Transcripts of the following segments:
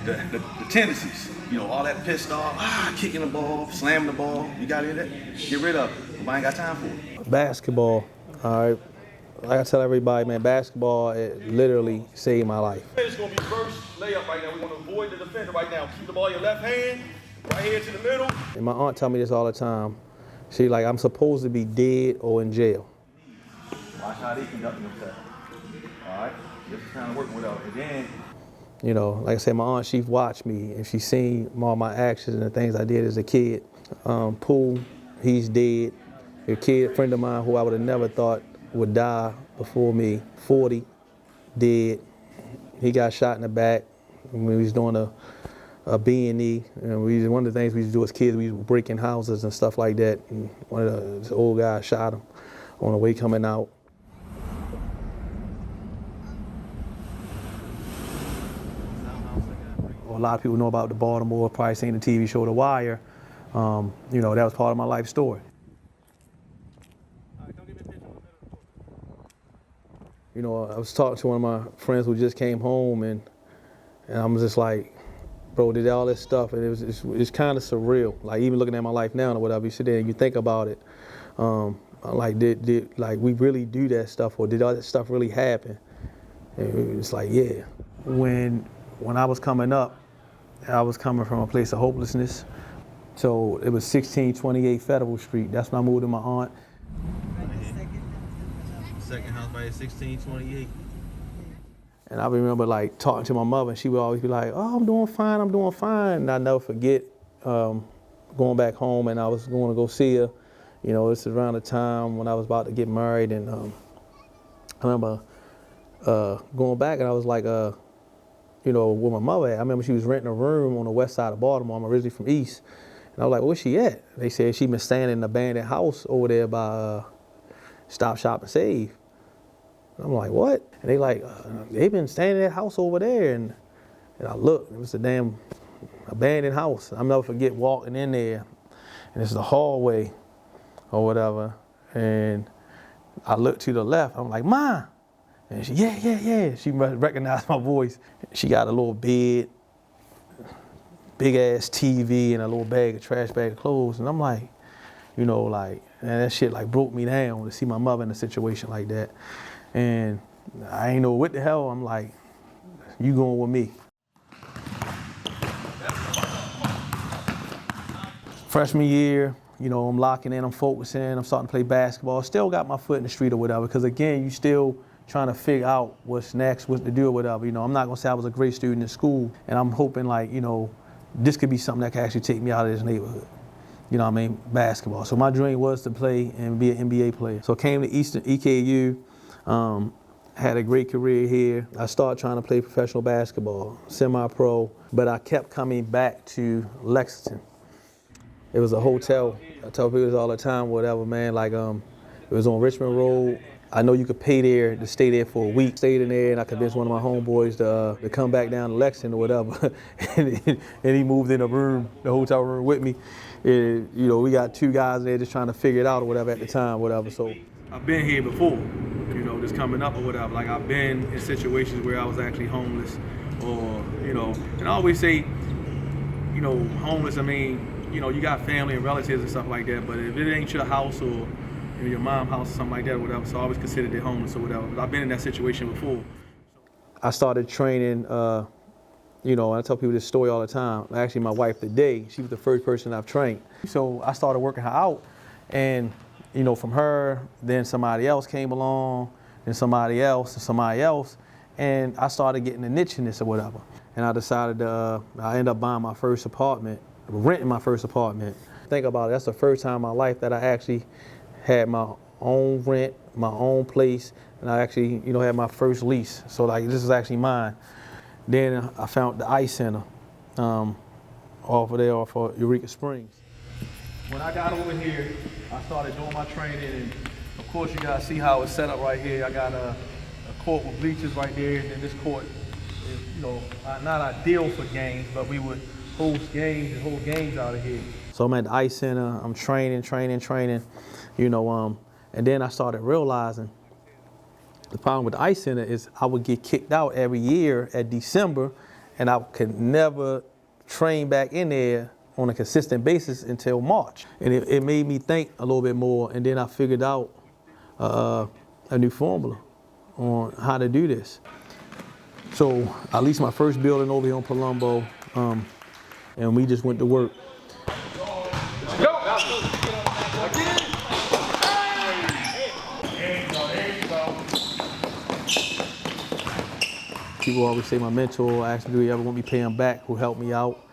the tendencies, all that pissed off, kicking the ball, slamming the ball. You got any of that? Get rid of it. I ain't got time for it. Basketball, all right. Like I tell everybody, man, basketball, it literally saved my life. It's going to be first layup right now. We want to avoid the defender right now. Keep the ball in your left hand, right here to the middle. And my aunt tell me this all the time. She like, I'm supposed to be dead or in jail. Watch how they conduct themselves. All right? This is kind of working without it. Again. Like I said, my aunt, she watched me and she seen all my actions and the things I did as a kid. Poole, he's dead. A kid, friend of mine who I would have never thought would die before me, 40, dead. He got shot in the back when we was doing a B&E. One of the things we used to do as kids, we were breaking houses and stuff like that. And one of the old guys shot him on the way coming out. A lot of people know about the Baltimore, probably seen the TV show The Wire. That was part of my life story. I was talking to one of my friends who just came home, and I'm just like, bro, did all this stuff, and it's kind of surreal. Like even looking at my life now or whatever, you sit there and you think about it. Like did we really do that stuff, or did all that stuff really happen? And it's like, yeah. When I was coming up, I was coming from a place of hopelessness. So it was 1628 Federal Street. That's when I moved to my aunt. Second house by 1628. And I remember like talking to my mother, and she would always be like, "Oh, I'm doing fine, I'm doing fine." And I never forget going back home, and I was going to go see her. This is around the time when I was about to get married, and I remember going back, and I was like, where my mother at. I remember she was renting a room on the west side of Baltimore. I'm originally from East. And I was like, where's she at? They said she been staying in an abandoned house over there by Stop, Shop, and Save. And I'm like, what? And they like, they been staying in that house over there. And I looked, it was a damn abandoned house. I'll never forget walking in there, and it's the hallway or whatever. And I looked to the left, I'm like, Ma. And she, yeah. She recognized my voice. She got a little bed, big ass TV, and a little trash bag of clothes. And I'm like, and that shit like broke me down to see my mother in a situation like that. And I ain't know what the hell. I'm like, you going with me. Freshman year, I'm locking in, I'm focusing, I'm starting to play basketball. Still got my foot in the street or whatever, because again, you still trying to figure out what's next, what to do or whatever. I'm not gonna say I was a great student in school, and I'm hoping like, this could be something that can actually take me out of this neighborhood. Basketball. So my dream was to play and be an NBA player. So I came to Eastern EKU, had a great career here. I started trying to play professional basketball, semi-pro, but I kept coming back to Lexington. It was a hotel. I tell people this all the time, whatever, man, like it was on Richmond Road. I know you could pay there to stay there for a week. Stayed in there, and I convinced one of my homeboys to come back down to Lexington or whatever. and he moved in a room, the hotel room with me. And, we got two guys in there just trying to figure it out or whatever at the time, whatever. So I've been here before, just coming up or whatever. Like I've been in situations where I was actually homeless, or, and I always say, homeless, I mean, you got family and relatives and stuff like that, but if it ain't your house or your mom's house or something like that or whatever, so I always considered it homeless or whatever. But I've been in that situation before. I started training, I tell people this story all the time. Actually, my wife today, she was the first person I've trained. So I started working her out, and from her, then somebody else came along, then somebody else, and I started getting a niche in this or whatever. And I decided I ended up buying my first apartment, renting my first apartment. Think about it, that's the first time in my life that I actually had my own rent, my own place, and I actually, had my first lease. So like, this is actually mine. Then I found the Ice Center off of Eureka Springs. When I got over here, I started doing my training, and of course you guys see how it's set up right here. I got a court with bleachers right there, and this court is, not ideal for games, but we would host games and hold games out of here. So I'm at the Ice Center, I'm training, and then I started realizing the problem with the Ice Center is I would get kicked out every year at December, and I could never train back in there on a consistent basis until March. And it made me think a little bit more, and then I figured out a new formula on how to do this. So I leased my first building over here in Palumbo, and we just went to work. People always say my mentor asked me, do you ever want me to pay him back, who helped me out?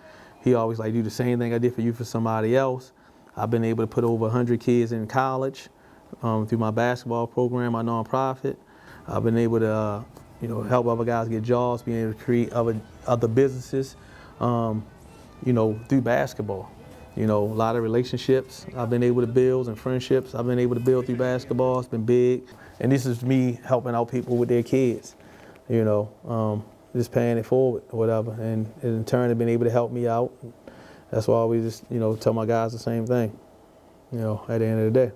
He always like, do the same thing I did for you for somebody else. I've been able to put over 100 kids in college through my basketball program, my nonprofit. I've been able to help other guys get jobs, being able to create other businesses, through basketball. A lot of relationships I've been able to build and friendships I've been able to build through basketball. It's been big. And this is me helping out people with their kids, just paying it forward or whatever. And in turn, they've been able to help me out. That's why I always just, tell my guys the same thing, at the end of the day.